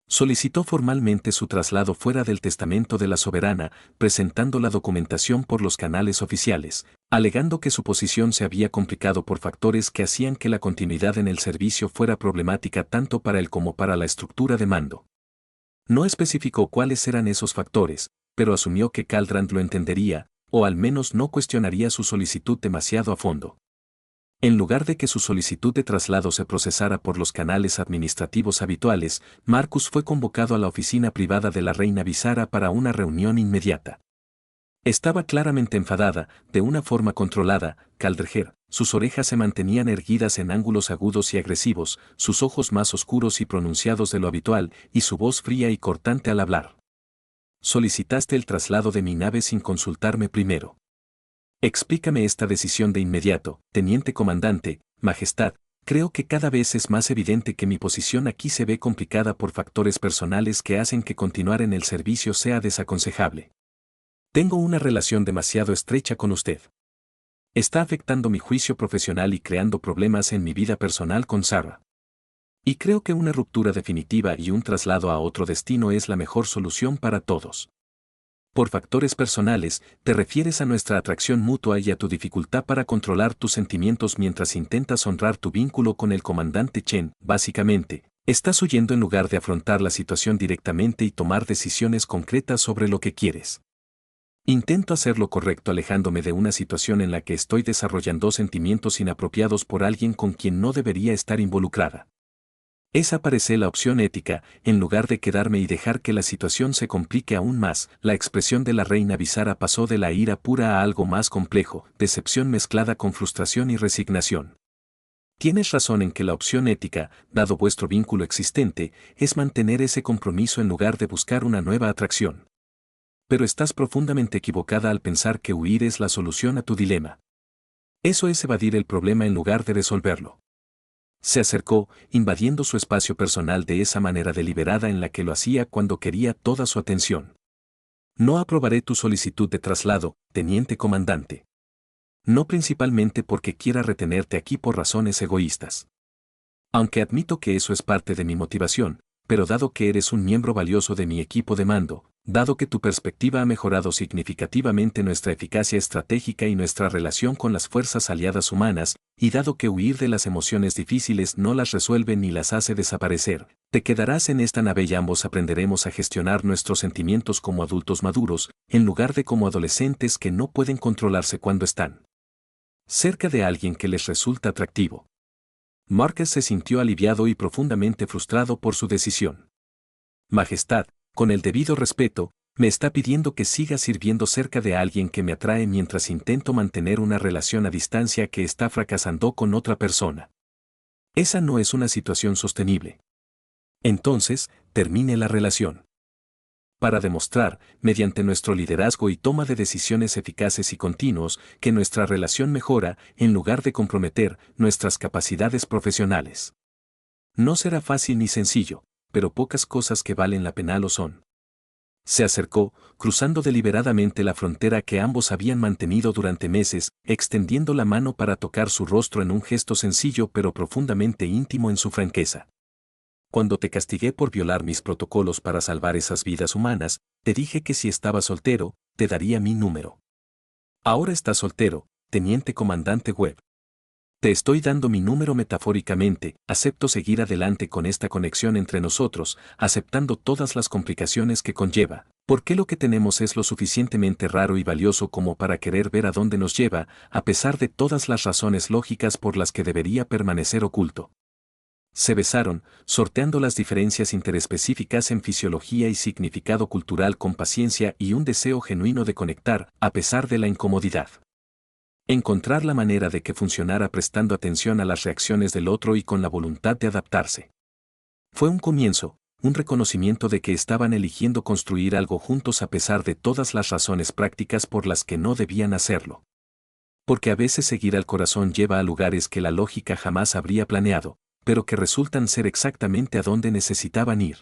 Speaker 1: Solicitó formalmente su traslado fuera del testamento de la soberana, presentando la documentación por los canales oficiales, alegando que su posición se había complicado por factores que hacían que la continuidad en el servicio fuera problemática tanto para él como para la estructura de mando. No especificó cuáles eran esos factores, pero asumió que Caldrand lo entendería, o al menos no cuestionaría su solicitud demasiado a fondo. En lugar de que su solicitud de traslado se procesara por los canales administrativos habituales, Marcus fue convocado a la oficina privada de la reina Visara para una reunión inmediata. Estaba claramente enfadada, de una forma controlada, Caldrejer, sus orejas se mantenían erguidas en ángulos agudos y agresivos, sus ojos más oscuros y pronunciados de lo habitual, y su voz fría y cortante al hablar. Solicitaste el traslado de mi nave sin consultarme primero. Explícame esta decisión de inmediato, teniente comandante, majestad. Creo que cada vez es más evidente que mi posición aquí se ve complicada por factores personales que hacen que continuar en el servicio sea desaconsejable. Tengo una relación demasiado estrecha con usted. Está afectando mi juicio profesional y creando problemas en mi vida personal con Sarah. Y creo que una ruptura definitiva y un traslado a otro destino es la mejor solución para todos. Por factores personales, te refieres a nuestra atracción mutua y a tu dificultad para controlar tus sentimientos mientras intentas honrar tu vínculo con el comandante Chen. Básicamente, estás huyendo en lugar de afrontar la situación directamente y tomar decisiones concretas sobre lo que quieres. Intento hacer lo correcto alejándome de una situación en la que estoy desarrollando sentimientos inapropiados por alguien con quien no debería estar involucrada. Esa parece la opción ética, en lugar de quedarme y dejar que la situación se complique aún más. La expresión de la reina Visara pasó de la ira pura a algo más complejo, decepción mezclada con frustración y resignación. Tienes razón en que la opción ética, dado vuestro vínculo existente, es mantener ese compromiso en lugar de buscar una nueva atracción. Pero estás profundamente equivocada al pensar que huir es la solución a tu dilema. Eso es evadir el problema en lugar de resolverlo. Se acercó, invadiendo su espacio personal de esa manera deliberada en la que lo hacía cuando quería toda su atención. No aprobaré tu solicitud de traslado, teniente comandante. No principalmente porque quiera retenerte aquí por razones egoístas. Aunque admito que eso es parte de mi motivación, pero dado que eres un miembro valioso de mi equipo de mando, dado que tu perspectiva ha mejorado significativamente nuestra eficacia estratégica y nuestra relación con las fuerzas aliadas humanas, y dado que huir de las emociones difíciles no las resuelve ni las hace desaparecer, te quedarás en esta nave y ambos aprenderemos a gestionar nuestros sentimientos como adultos maduros, en lugar de como adolescentes que no pueden controlarse cuando están cerca de alguien que les resulta atractivo. Márquez se sintió aliviado y profundamente frustrado por su decisión. Majestad, con el debido respeto, me está pidiendo que siga sirviendo cerca de alguien que me atrae mientras intento mantener una relación a distancia que está fracasando con otra persona. Esa no es una situación sostenible. Entonces, termine la relación. Para demostrar, mediante nuestro liderazgo y toma de decisiones eficaces y continuos, que nuestra relación mejora, en lugar de comprometer nuestras capacidades profesionales. No será fácil ni sencillo, pero pocas cosas que valen la pena lo son. Se acercó, cruzando deliberadamente la frontera que ambos habían mantenido durante meses, extendiendo la mano para tocar su rostro en un gesto sencillo pero profundamente íntimo en su franqueza. Cuando te castigué por violar mis protocolos para salvar esas vidas humanas, te dije que si estaba soltero, te daría mi número. Ahora estás soltero, teniente comandante Webb. Te estoy dando mi número metafóricamente, acepto seguir adelante con esta conexión entre nosotros, aceptando todas las complicaciones que conlleva, ¿Por qué lo que tenemos es lo suficientemente raro y valioso como para querer ver a dónde nos lleva, a pesar de todas las razones lógicas por las que debería permanecer oculto? Se besaron, sorteando las diferencias interespecíficas en fisiología y significado cultural con paciencia y un deseo genuino de conectar, a pesar de la incomodidad. Encontrar la manera de que funcionara prestando atención a las reacciones del otro y con la voluntad de adaptarse. Fue un comienzo, un reconocimiento de que estaban eligiendo construir algo juntos a pesar de todas las razones prácticas por las que no debían hacerlo. Porque a veces seguir al corazón lleva a lugares que la lógica jamás habría planeado, pero que resultan ser exactamente a donde necesitaban ir.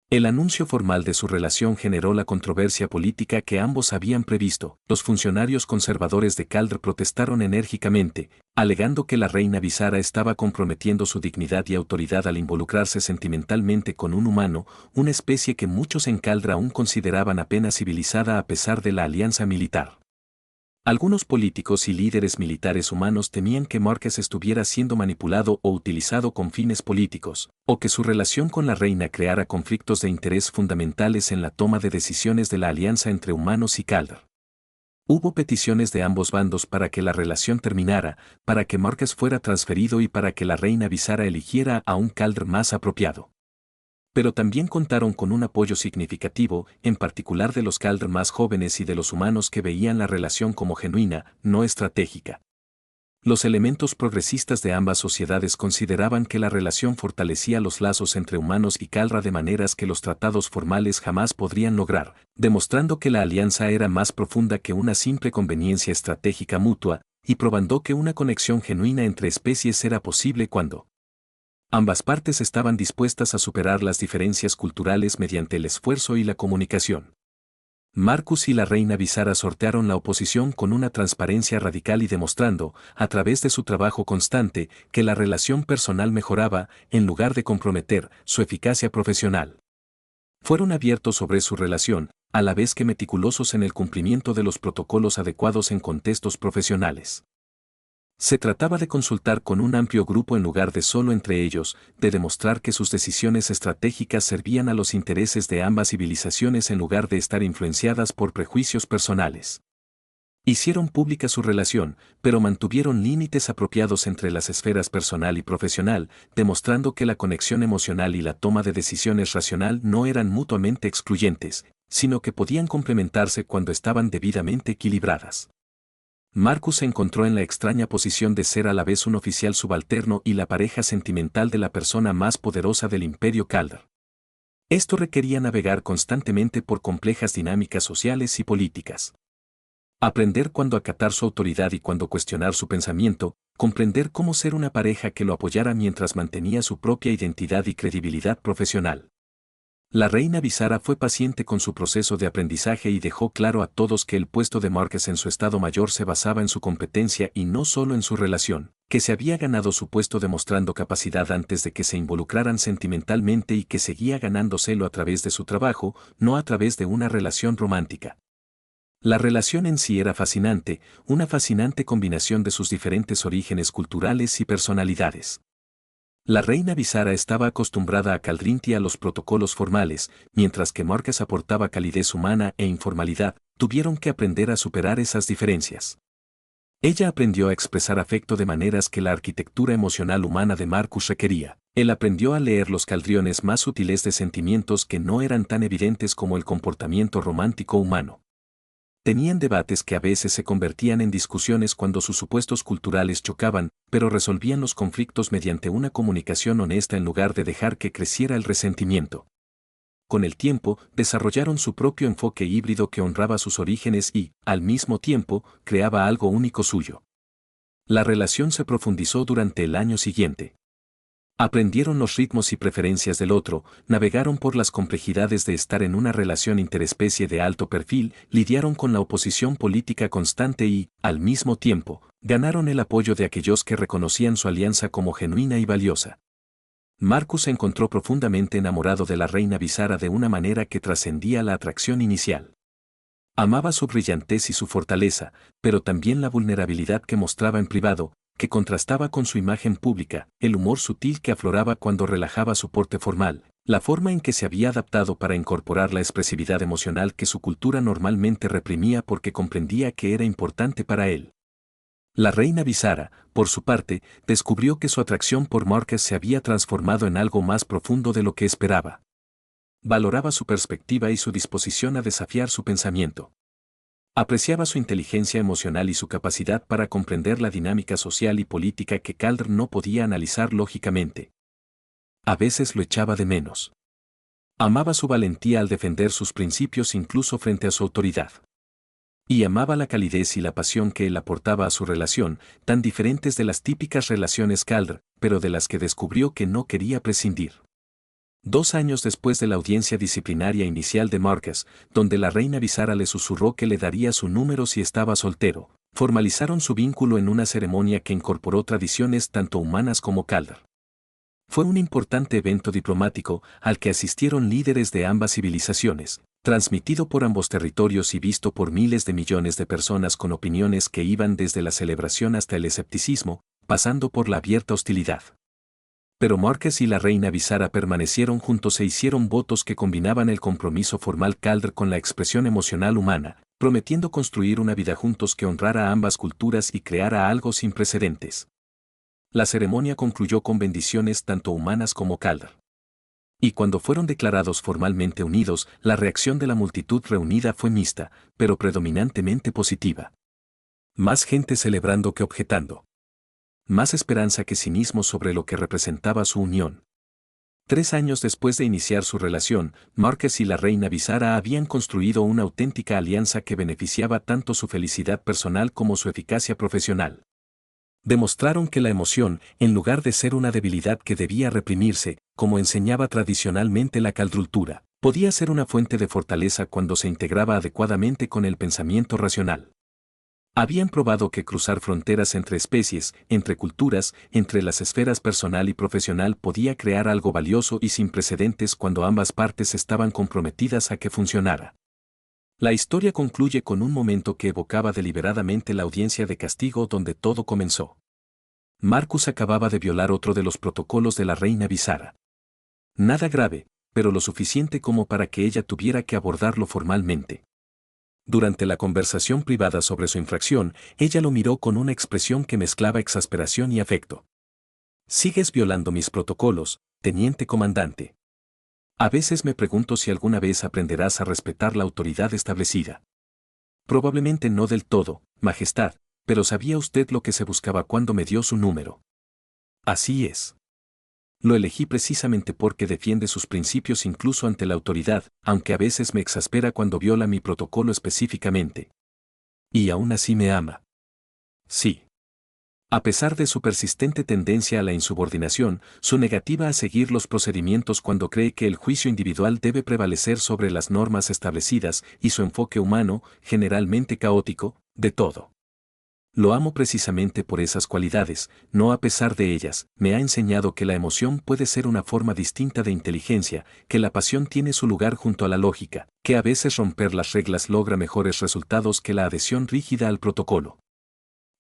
Speaker 1: El anuncio formal de su relación generó la controversia política que ambos habían previsto. Los funcionarios conservadores de Calder protestaron enérgicamente, alegando que la reina Visara estaba comprometiendo su dignidad y autoridad al involucrarse sentimentalmente con un humano, una especie que muchos en Calder aún consideraban apenas civilizada a pesar de la alianza militar. Algunos políticos y líderes militares humanos temían que Marqués estuviera siendo manipulado o utilizado con fines políticos, o que su relación con la reina creara conflictos de interés fundamentales en la toma de decisiones de la alianza entre humanos y Calder. Hubo peticiones de ambos bandos para que la relación terminara, para que Marqués fuera transferido y para que la reina Visara eligiera a un Calder más apropiado. Pero también contaron con un apoyo significativo, en particular de los Calder más jóvenes y de los humanos que veían la relación como genuina, no estratégica. Los elementos progresistas de ambas sociedades consideraban que la relación fortalecía los lazos entre humanos y Calder de maneras que los tratados formales jamás podrían lograr, demostrando que la alianza era más profunda que una simple conveniencia estratégica mutua, y probando que una conexión genuina entre especies era posible cuando ambas partes estaban dispuestas a superar las diferencias culturales mediante el esfuerzo y la comunicación. Marcus y la reina Visara sortearon la oposición con una transparencia radical y demostrando, a través de su trabajo constante, que la relación personal mejoraba, en lugar de comprometer, su eficacia profesional. Fueron abiertos sobre su relación, a la vez que meticulosos en el cumplimiento de los protocolos adecuados en contextos profesionales. Se trataba de consultar con un amplio grupo en lugar de solo entre ellos, de demostrar que sus decisiones estratégicas servían a los intereses de ambas civilizaciones en lugar de estar influenciadas por prejuicios personales. Hicieron pública su relación, pero mantuvieron límites apropiados entre las esferas personal y profesional, demostrando que la conexión emocional y la toma de decisiones racional no eran mutuamente excluyentes, sino que podían complementarse cuando estaban debidamente equilibradas. Marcus se encontró en la extraña posición de ser a la vez un oficial subalterno y la pareja sentimental de la persona más poderosa del Imperio Calder. Esto requería navegar constantemente por complejas dinámicas sociales y políticas. Aprender cuándo acatar su autoridad y cuándo cuestionar su pensamiento, comprender cómo ser una pareja que lo apoyara mientras mantenía su propia identidad y credibilidad profesional. La reina Visara fue paciente con su proceso de aprendizaje y dejó claro a todos que el puesto de Marqués en su estado mayor se basaba en su competencia y no solo en su relación, que se había ganado su puesto demostrando capacidad antes de que se involucraran sentimentalmente y que seguía ganándoselo a través de su trabajo, no a través de una relación romántica. La relación en sí era fascinante, una fascinante combinación de sus diferentes orígenes culturales y personalidades. La reina Visara estaba acostumbrada a Caldrinti a los protocolos formales, mientras que Marqués aportaba calidez humana e informalidad, tuvieron que aprender a superar esas diferencias. Ella aprendió a expresar afecto de maneras que la arquitectura emocional humana de Marcus requería. Él aprendió a leer los caldriones más sutiles de sentimientos que no eran tan evidentes como el comportamiento romántico humano. Tenían debates que a veces se convertían en discusiones cuando sus supuestos culturales chocaban, pero resolvían los conflictos mediante una comunicación honesta en lugar de dejar que creciera el resentimiento. Con el tiempo, desarrollaron su propio enfoque híbrido que honraba sus orígenes y, al mismo tiempo, creaba algo único suyo. La relación se profundizó durante el año siguiente. Aprendieron los ritmos y preferencias del otro, navegaron por las complejidades de estar en una relación interespecie de alto perfil, lidiaron con la oposición política constante y, al mismo tiempo, ganaron el apoyo de aquellos que reconocían su alianza como genuina y valiosa. Marcus se encontró profundamente enamorado de la reina Visara de una manera que trascendía la atracción inicial. Amaba su brillantez y su fortaleza, pero también la vulnerabilidad que mostraba en privado, que contrastaba con su imagen pública, el humor sutil que afloraba cuando relajaba su porte formal, La forma en que se había adaptado para incorporar la expresividad emocional que su cultura normalmente reprimía porque comprendía que era importante para él. La reina Visara, por su parte, descubrió que su atracción por Marqués se había transformado en algo más profundo de lo que esperaba. Valoraba su perspectiva y su disposición a desafiar su pensamiento. Apreciaba su inteligencia emocional y su capacidad para comprender la dinámica social y política que Calder no podía analizar lógicamente. A veces lo echaba de menos. Amaba su valentía al defender sus principios incluso frente a su autoridad. Y amaba la calidez y la pasión que él aportaba a su relación, tan diferentes de las típicas relaciones Calder, pero de las que descubrió que no quería prescindir. 2 años después de la audiencia disciplinaria inicial de Marqués, donde la reina Visara le susurró que le daría su número si estaba soltero, formalizaron su vínculo en una ceremonia que incorporó tradiciones tanto humanas como Calder. Fue un importante evento diplomático al que asistieron líderes de ambas civilizaciones, transmitido por ambos territorios y visto por miles de millones de personas con opiniones que iban desde la celebración hasta el escepticismo, pasando por la abierta hostilidad. Pero Marqués y la reina Visara permanecieron juntos e hicieron votos que combinaban el compromiso formal Calder con la expresión emocional humana, prometiendo construir una vida juntos que honrara a ambas culturas y creara algo sin precedentes. La ceremonia concluyó con bendiciones tanto humanas como Calder. Y cuando fueron declarados formalmente unidos, la reacción de la multitud reunida fue mixta, pero predominantemente positiva. Más gente celebrando que objetando. Más esperanza que cinismo sobre lo que representaba su unión. 3 años después de iniciar su relación, Marqués y la reina Visara habían construido una auténtica alianza que beneficiaba tanto su felicidad personal como su eficacia profesional. Demostraron que la emoción, en lugar de ser una debilidad que debía reprimirse, como enseñaba tradicionalmente la caldrultura, podía ser una fuente de fortaleza cuando se integraba adecuadamente con el pensamiento racional. Habían probado que cruzar fronteras entre especies, entre culturas, entre las esferas personal y profesional podía crear algo valioso y sin precedentes cuando ambas partes estaban comprometidas a que funcionara. La historia concluye con un momento que evocaba deliberadamente la audiencia de castigo donde todo comenzó. Marcus acababa de violar otro de los protocolos de la reina Visara. Nada grave, pero lo suficiente como para que ella tuviera que abordarlo formalmente. Durante la conversación privada sobre su infracción, ella lo miró con una expresión que mezclaba exasperación y afecto. «Sigues violando mis protocolos, teniente comandante. A veces me pregunto si alguna vez aprenderás a respetar la autoridad establecida». «Probablemente no del todo, Majestad, pero ¿sabía usted lo que se buscaba cuando me dio su número?» «Así es. Lo elegí precisamente porque defiende sus principios incluso ante la autoridad, aunque a veces me exaspera cuando viola mi protocolo específicamente. Y aún así me ama». «Sí». A pesar de su persistente tendencia a la insubordinación, su negativa a seguir los procedimientos cuando cree que el juicio individual debe prevalecer sobre las normas establecidas y su enfoque humano, generalmente caótico, de todo. Lo amo precisamente por esas cualidades, no a pesar de ellas, me ha enseñado que la emoción puede ser una forma distinta de inteligencia, que la pasión tiene su lugar junto a la lógica, que a veces romper las reglas logra mejores resultados que la adhesión rígida al protocolo.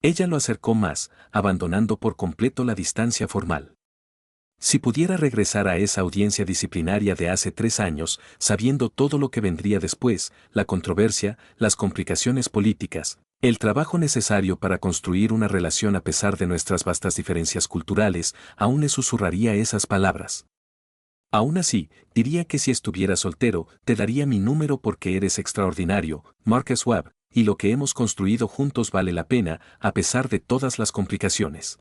Speaker 1: Ella lo acercó más, abandonando por completo la distancia formal. Si pudiera regresar a esa audiencia disciplinaria de hace 3 años, sabiendo todo lo que vendría después, la controversia, las complicaciones políticas, el trabajo necesario para construir una relación a pesar de nuestras vastas diferencias culturales, aún le susurraría esas palabras. Aún así, diría que si estuviera soltero, te daría mi número porque eres extraordinario, Marqués Webb, y lo que hemos construido juntos vale la pena, a pesar de todas las complicaciones.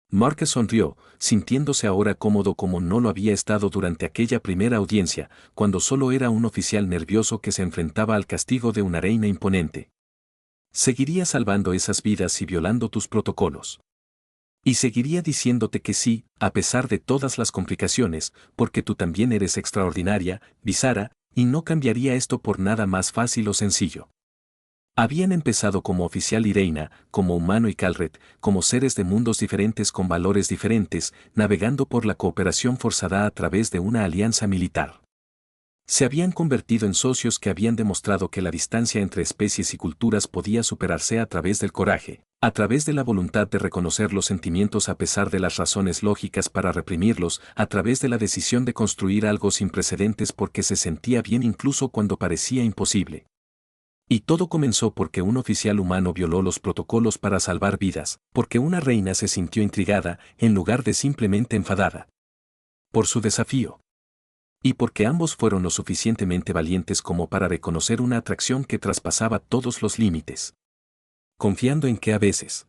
Speaker 1: Marqués sonrió, sintiéndose ahora cómodo como no lo había estado durante aquella primera audiencia, cuando solo era un oficial nervioso que se enfrentaba al castigo de una reina imponente. Seguiría salvando esas vidas y violando tus protocolos. Y seguiría diciéndote que sí, a pesar de todas las complicaciones, porque tú también eres extraordinaria, Visara, y no cambiaría esto por nada más fácil o sencillo. Habían empezado como oficial y reina, como humano y Calred, como seres de mundos diferentes con valores diferentes, navegando por la cooperación forzada a través de una alianza militar. Se habían convertido en socios que habían demostrado que la distancia entre especies y culturas podía superarse a través del coraje, A través de la voluntad de reconocer los sentimientos a pesar de las razones lógicas para reprimirlos, a través de la decisión de construir algo sin precedentes porque se sentía bien incluso cuando parecía imposible. Y todo comenzó porque un oficial humano violó los protocolos para salvar vidas, porque una reina se sintió intrigada, en lugar de simplemente enfadada. Por su desafío. Y porque ambos fueron lo suficientemente valientes como para reconocer una atracción que traspasaba todos los límites. Confiando en que a veces